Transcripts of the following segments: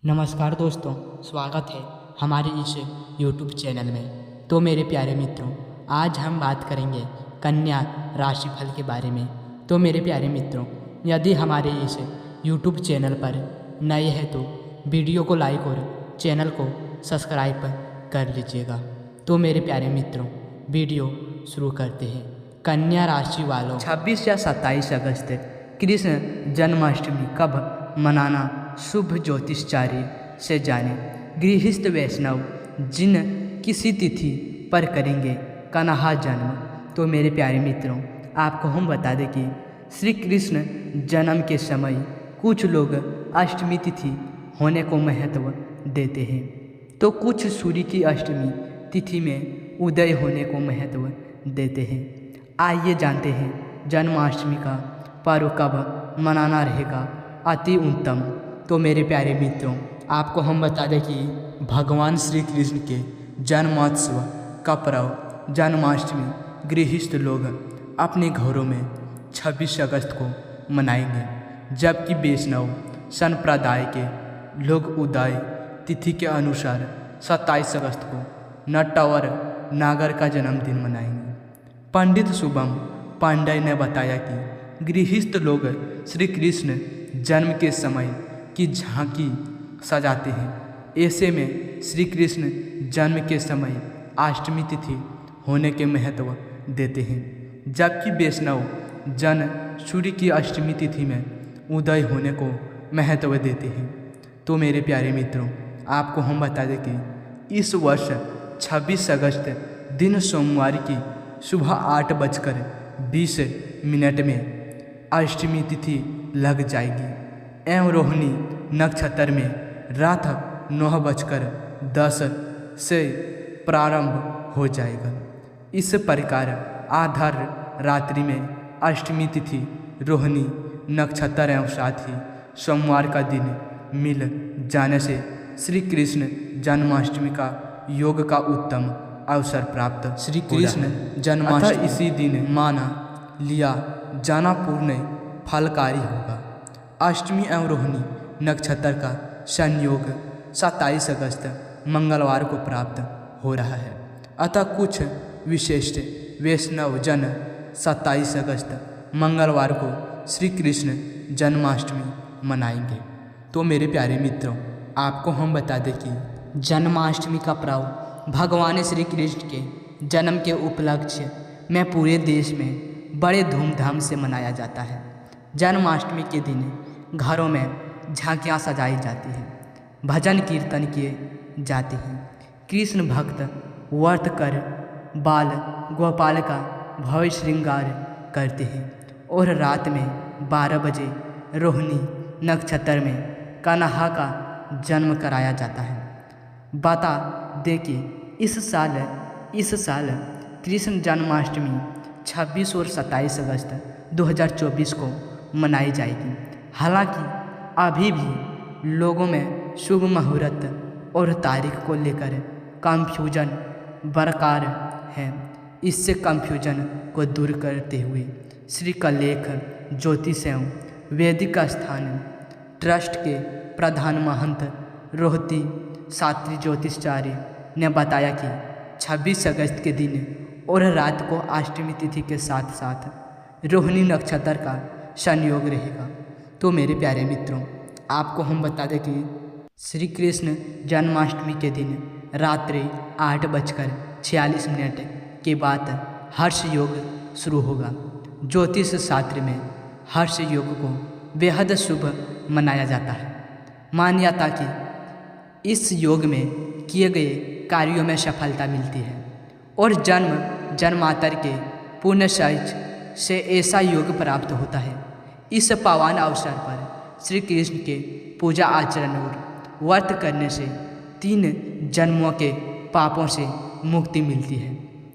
नमस्कार दोस्तों, स्वागत है हमारे इस YouTube चैनल में। तो मेरे प्यारे मित्रों, आज हम बात करेंगे कन्या राशिफल के बारे में। तो मेरे प्यारे मित्रों, यदि हमारे इस YouTube चैनल पर नए हैं तो वीडियो को लाइक और चैनल को सब्सक्राइब कर लीजिएगा। तो मेरे प्यारे मित्रों, वीडियो शुरू करते हैं। कन्या राशि वालों, 26 या 27 अगस्त कृष्ण जन्माष्टमी कब मनाना शुभ ज्योतिषचार्य से जाने। गृहस्थ वैष्णव जिन किसी तिथि पर करेंगे कन्हा जन्म। तो मेरे प्यारे मित्रों, आपको हम बता दें कि श्री कृष्ण जन्म के समय कुछ लोग अष्टमी तिथि होने को महत्व देते हैं, तो कुछ सूर्य की अष्टमी तिथि में उदय होने को महत्व देते हैं। आइए जानते हैं जन्माष्टमी का पर्व कब मनाना रहेगा अति उत्तम। तो मेरे प्यारे मित्रों, आपको हम बता दें कि भगवान श्री कृष्ण के जन्मोत्सव का पर्व जन्माष्टमी गृहस्थ लोग अपने घरों में 26 अगस्त को मनाएंगे, जबकि वैष्णव संप्रदाय के लोग उदय तिथि के अनुसार 27 अगस्त को नटवर नागर का जन्मदिन मनाएंगे। पंडित शुभम पांडेय ने बताया कि गृहस्थ लोग श्री कृष्ण जन्म के समय की झांकी सजाते हैं। ऐसे में श्री कृष्ण जन्म के समय अष्टमी तिथि होने के महत्व देते हैं, जबकि वैष्णव जन सूर्य की अष्टमी तिथि में उदय होने को महत्व देते हैं। तो मेरे प्यारे मित्रों, आपको हम बता दें कि इस वर्ष 26 अगस्त दिन सोमवार की सुबह 8:20 में अष्टमी तिथि लग जाएगी एवं रोहिणी नक्षत्र में रात 9:10 से प्रारंभ हो जाएगा। इस प्रकार आधार रात्रि में अष्टमी तिथि रोहिणी नक्षत्र एवं साथ ही सोमवार का दिन मिल जाने से श्री कृष्ण जन्माष्टमी का योग का उत्तम अवसर प्राप्त श्री कृष्ण जन्माष्टमी इसी दिन माना लिया जाना पूर्ण फलकारी होगा। अष्टमी एवं रोहिणी नक्षत्र का संयोग 27 अगस्त मंगलवार को प्राप्त हो रहा है, अतः कुछ विशिष्ट वैष्णव जन 27 अगस्त मंगलवार को श्री कृष्ण जन्माष्टमी मनाएंगे। तो मेरे प्यारे मित्रों, आपको हम बता दें कि जन्माष्टमी का पर्व भगवान श्री कृष्ण के जन्म के उपलक्ष्य में पूरे देश में बड़े धूमधाम से मनाया जाता है। जन्माष्टमी के दिन घरों में झांकियाँ सजाई जाती हैं, भजन कीर्तन किए जाते हैं। कृष्ण भक्त व्रत कर बाल गोपाल का भव्य श्रृंगार करते हैं और रात में 12 बजे रोहिणी नक्षत्र में कन्हा का जन्म कराया जाता है। बता दे कि इस साल कृष्ण जन्माष्टमी 26 और 27 अगस्त 2024 को मनाई जाएगी। हालांकि अभी भी लोगों में शुभ मुहूर्त और तारीख को लेकर कंफ्यूजन बरकरार है। इससे कंफ्यूजन को दूर करते हुए श्री कलेख ज्योतिष एवं वैदिक स्थान ट्रस्ट के प्रधान महंत रोहिती शास्त्री ज्योतिषाचार्य ने बताया कि 26 अगस्त के दिन और रात को अष्टमी तिथि के साथ साथ रोहिणी नक्षत्र का संयोग रहेगा। तो मेरे प्यारे मित्रों, आपको हम बता दें कि श्री कृष्ण जन्माष्टमी के दिन रात्रि 8:46 के बाद हर्ष योग शुरू होगा। ज्योतिष शास्त्र में हर्ष योग को बेहद शुभ मनाया जाता है। मान्यता कि इस योग में किए गए कार्यों में सफलता मिलती है और जन्मांतर के पुण्य से ऐसा योग प्राप्त होता है। इस पावन अवसर पर श्री कृष्ण के पूजा आचरण और व्रत करने से 3 जन्मों के पापों से मुक्ति मिलती है।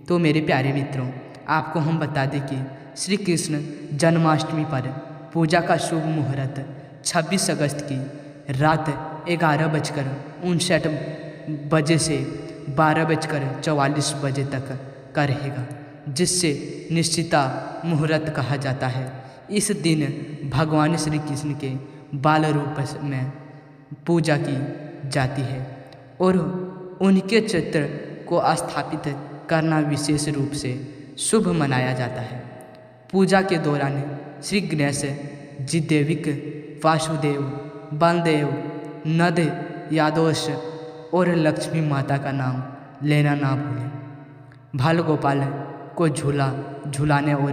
तो मेरे प्यारे मित्रों, आपको हम बता दें कि श्री कृष्ण जन्माष्टमी पर पूजा का शुभ मुहूर्त 26 अगस्त की रात 11:59 बजे से 12:44 बजे तक का रहेगा, जिससे निश्चिता मुहूर्त कहा जाता है। इस दिन भगवान श्री कृष्ण के बाल रूप में पूजा की जाती है और उनके चित्र को स्थापित करना विशेष रूप से शुभ माना जाता है। पूजा के दौरान श्री गणेश जी देविक वासुदेव, बलदेव, नद, यादोश और लक्ष्मी माता का नाम लेना ना भूलें। बाल गोपाल को झूला झूलाने और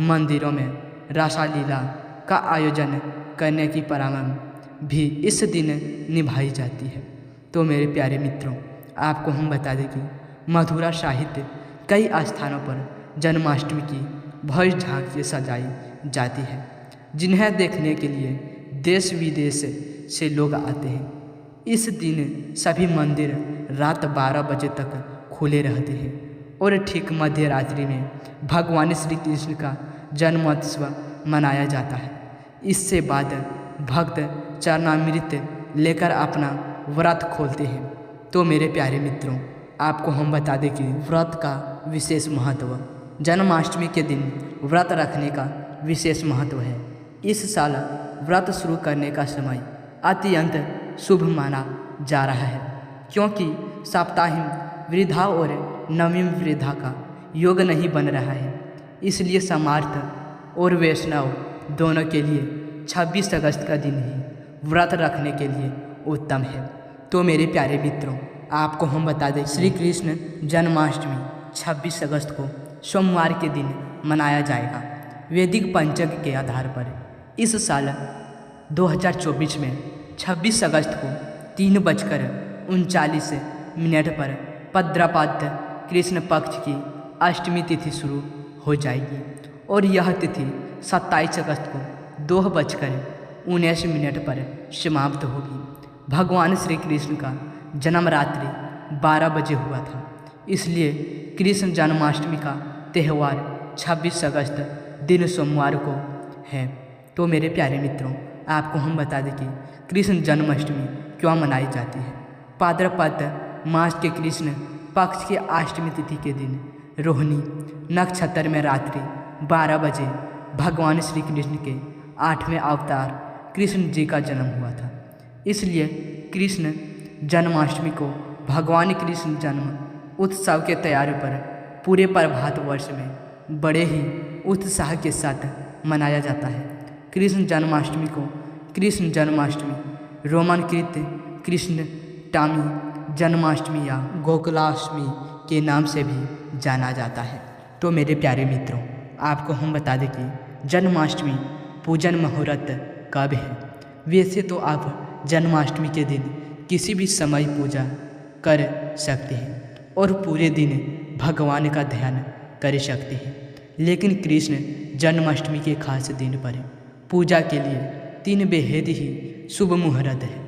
मंदिरों में रासलीला का आयोजन करने की परंपरा भी इस दिन निभाई जाती है। तो मेरे प्यारे मित्रों, आपको हम बता दें कि मथुरा साहित्य कई स्थानों पर जन्माष्टमी की भव्य झांकी सजाई जाती है, जिन्हें देखने के लिए देश विदेश से लोग आते हैं। इस दिन सभी मंदिर रात 12 बजे तक खुले रहते हैं और ठीक मध्य रात्रि में भगवान श्री कृष्ण का जन्मोत्सव मनाया जाता है। इससे बाद भक्त चरणामृत लेकर अपना व्रत खोलते हैं। तो मेरे प्यारे मित्रों, आपको हम बता दें कि व्रत का विशेष महत्व, जन्माष्टमी के दिन व्रत रखने का विशेष महत्व है। इस साल व्रत शुरू करने का समय अत्यंत शुभ माना जा रहा है, क्योंकि सप्ताहिम वृद्धा और नवमी वृद्धा का योग नहीं बन रहा है। इसलिए समर्थ और वैष्णव दोनों के लिए 26 अगस्त का दिन ही व्रत रखने के लिए उत्तम है। तो मेरे प्यारे मित्रों, आपको हम बता दें श्री कृष्ण जन्माष्टमी 26 अगस्त को सोमवार के दिन मनाया जाएगा। वैदिक पंचांग के आधार पर इस साल 2024 में 26 अगस्त को 3:39 पर भाद्रपद कृष्ण पक्ष की अष्टमी तिथि शुरू हो जाएगी और यह तिथि 27 अगस्त को 2:19 पर समाप्त होगी। भगवान श्री कृष्ण का जन्म रात्रि 12 बजे हुआ था, इसलिए कृष्ण जन्माष्टमी का त्यौहार 26 अगस्त दिन सोमवार को है। तो मेरे प्यारे मित्रों, आपको हम बता दें कि कृष्ण जन्माष्टमी क्यों मनाई जाती है। भाद्रपद मास के कृष्ण पक्ष की अष्टमी तिथि के दिन रोहिणी नक्षत्र में रात्रि 12 बजे भगवान श्री कृष्ण के 8वें अवतार कृष्ण जी का जन्म हुआ था। इसलिए कृष्ण जन्माष्टमी को भगवान कृष्ण जन्म उत्सव के तैयारी पर पूरे प्रभात वर्ष में बड़े ही उत्साह के साथ मनाया जाता है। कृष्ण जन्माष्टमी को कृष्ण जन्माष्टमी, रोमांकृत कृष्णाष्टमी, जन्माष्टमी या गोकुलाष्टमी के नाम से भी जाना जाता है। तो मेरे प्यारे मित्रों, आपको हम बता दें कि जन्माष्टमी पूजन मुहूर्त कब है। वैसे तो आप जन्माष्टमी के दिन किसी भी समय पूजा कर सकते हैं और पूरे दिन भगवान का ध्यान कर सकते हैं, लेकिन कृष्ण जन्माष्टमी के खास दिन पर पूजा के लिए 3 बेहद ही शुभ मुहूर्त है।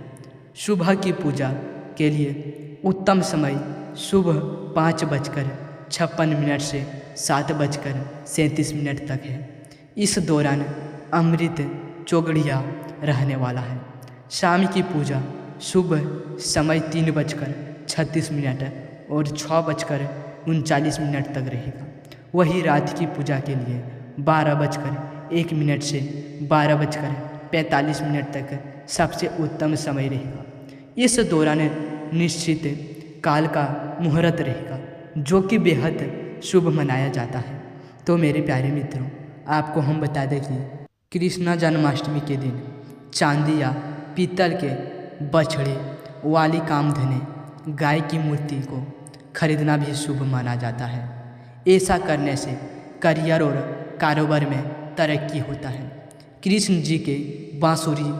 सुबह की पूजा के लिए उत्तम समय सुबह 5:56 से 7:37 तक है। इस दौरान अमृत चौगड़िया रहने वाला है। शाम की पूजा सुबह समय 3:36 और 6:39 तक रहेगा। वही रात की पूजा के लिए 12:01 से 12:45 तक सबसे उत्तम समय रहेगा। इस दौरान निश्चित काल का मुहूर्त रहेगा, जो कि बेहद शुभ मनाया जाता है। तो मेरे प्यारे मित्रों, आपको हम बता दें कि कृष्ण जन्माष्टमी के दिन चांदी या पीतल के बछड़े वाली कामधेनु गाय की मूर्ति को खरीदना भी शुभ माना जाता है। ऐसा करने से करियर और कारोबार में तरक्की होता है। कृष्ण जी के बांसुरी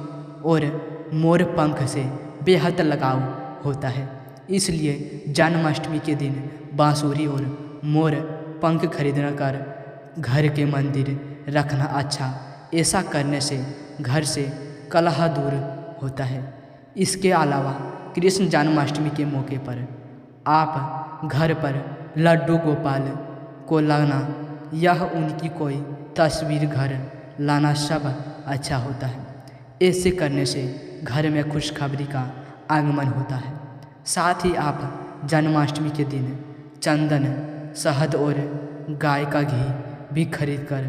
और मोर पंख से बेहद लगाव होता है, इसलिए जन्माष्टमी के दिन बांसुरी और मोर पंख खरीदना कर घर के मंदिर रखना अच्छा। ऐसा करने से घर से कलह दूर होता है। इसके अलावा कृष्ण जन्माष्टमी के मौके पर आप घर पर लड्डू गोपाल को लाना, यह उनकी कोई तस्वीर घर लाना सब अच्छा होता है। ऐसे करने से घर में खुशखबरी का आगमन होता है। साथ ही आप जन्माष्टमी के दिन चंदन, शहद और गाय का घी भी खरीद कर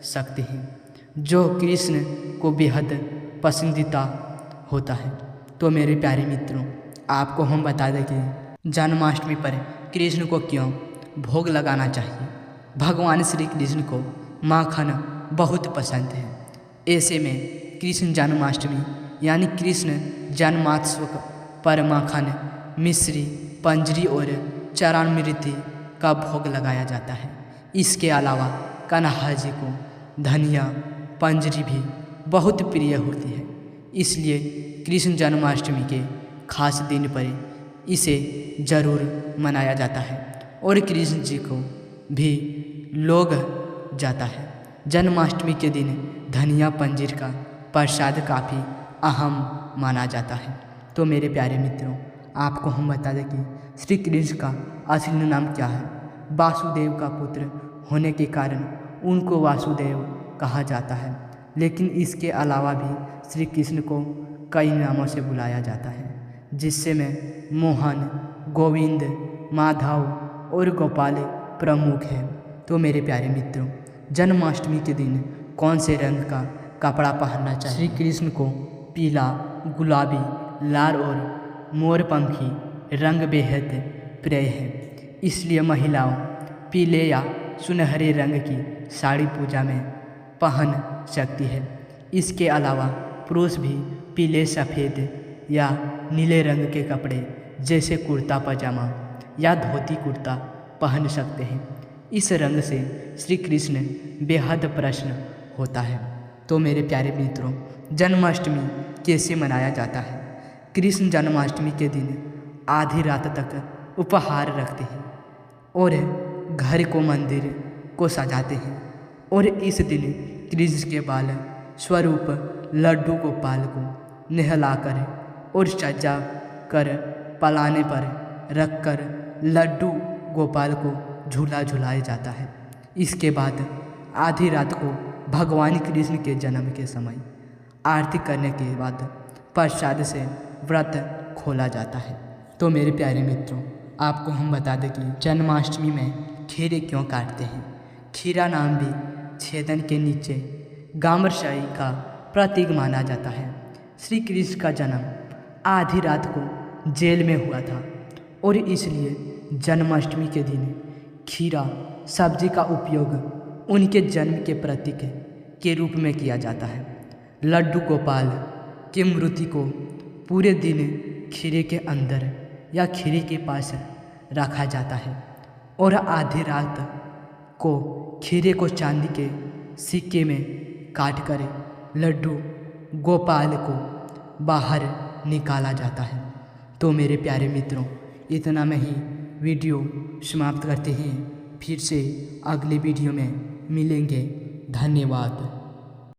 सकते हैं, जो कृष्ण को बेहद पसंदीदा होता है। तो मेरे प्यारे मित्रों, आपको हम बता दें कि जन्माष्टमी पर कृष्ण को क्यों भोग लगाना चाहिए। भगवान श्री कृष्ण को माखन बहुत पसंद है। ऐसे में कृष्ण जन्माष्टमी यानी कृष्ण जन्मोत्सव पर माखन, मिश्री, पंजरी और चरणामृति का भोग लगाया जाता है। इसके अलावा कन्हैया जी को धनिया, पंजरी भी बहुत प्रिय होती है। इसलिए कृष्ण जन्माष्टमी के खास दिन पर इसे ज़रूर मनाया जाता है और कृष्ण जी को भी लोग जाता है। जन्माष्टमी के दिन धनिया, पंजीर का प्रसाद काफ़ी अहम माना जाता है। तो मेरे प्यारे मित्रों, आपको हम बता दें कि श्री कृष्ण का असली नाम क्या है। वासुदेव का पुत्र होने के कारण उनको वासुदेव कहा जाता है, लेकिन इसके अलावा भी श्री कृष्ण को कई नामों से बुलाया जाता है, जिससे में मोहन, गोविंद, माधव और गोपाल प्रमुख है। तो मेरे प्यारे मित्रों, जन्माष्टमी के दिन कौन से रंग का कपड़ा पहनना चाहिए। श्री कृष्ण को पीला, गुलाबी, लाल और मोरपंखी रंग बेहद प्रिय है। इसलिए महिलाओं पीले या सुनहरे रंग की साड़ी पूजा में पहन सकती है। इसके अलावा पुरुष भी पीले, सफ़ेद या नीले रंग के कपड़े जैसे कुर्ता पजामा या धोती कुर्ता पहन सकते हैं। इस रंग से श्री कृष्ण बेहद प्रसन्न होता है। तो मेरे प्यारे मित्रों, जन्माष्टमी कैसे मनाया जाता है। कृष्ण जन्माष्टमी के दिन आधी रात तक उपहार रखते हैं और घर को, मंदिर को सजाते हैं और इस दिन कृष्ण के बाल स्वरूप लड्डू गोपाल को नहलाकर और सजा कर पलाने पर रखकर लड्डू गोपाल को झूला झुलाया जाता है। इसके बाद आधी रात को भगवान कृष्ण के जन्म के समय आरती करने के बाद प्रसाद से व्रत खोला जाता है। तो मेरे प्यारे मित्रों, आपको हम बता दें कि जन्माष्टमी में खीरे क्यों काटते हैं। खीरा नाम भी छेदन के नीचे गाम्रशाही का प्रतीक माना जाता है। श्री कृष्ण का जन्म आधी रात को जेल में हुआ था और इसलिए जन्माष्टमी के दिन खीरा सब्जी का उपयोग उनके जन्म के प्रतीक के रूप में किया जाता है। लड्डू गोपाल की मूर्ति को पूरे दिन खीरे के अंदर या खीरे के पास रखा जाता है और आधी रात को खीरे को चांदी के सिक्के में काट कर लड्डू गोपाल को बाहर निकाला जाता है। तो मेरे प्यारे मित्रों, इतना में ही वीडियो समाप्त करते हैं। फिर से अगले वीडियो में मिलेंगे। धन्यवाद।